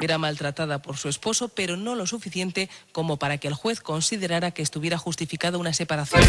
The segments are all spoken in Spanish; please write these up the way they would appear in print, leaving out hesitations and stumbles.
Era maltratada por su esposo, pero no lo suficiente como para que el juez considerara que estuviera justificada una separación.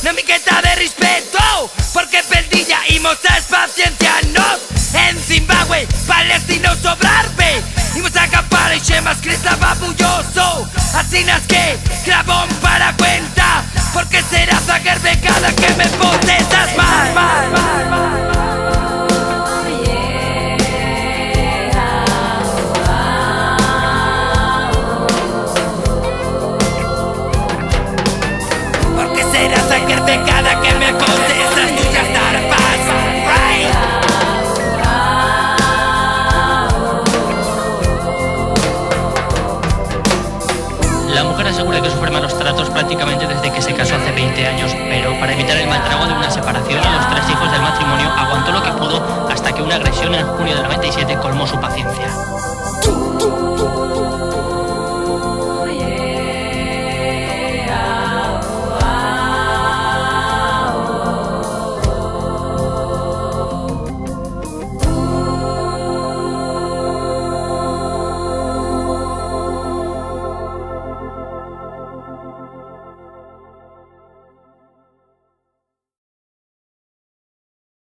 una miqueta de rispetto, porque per diglia i mostras paciencia nos. En Zimbabue, palestino sobrarbe, imos a acampar y chemas que estaba bulloso. Así nas que grabón para cuenta, porque será zaguerbe cada que me potesas mal. Cada que me contestas tú ya estarás right. La mujer asegura tuve que sufrir malos tratos prácticamente desde que se casó hace 20 años, pero para evitar el mal trago de una separación y los 3 hijos del matrimonio, aguantó lo que pudo hasta que una agresión en junio del 97 colmó su paciencia.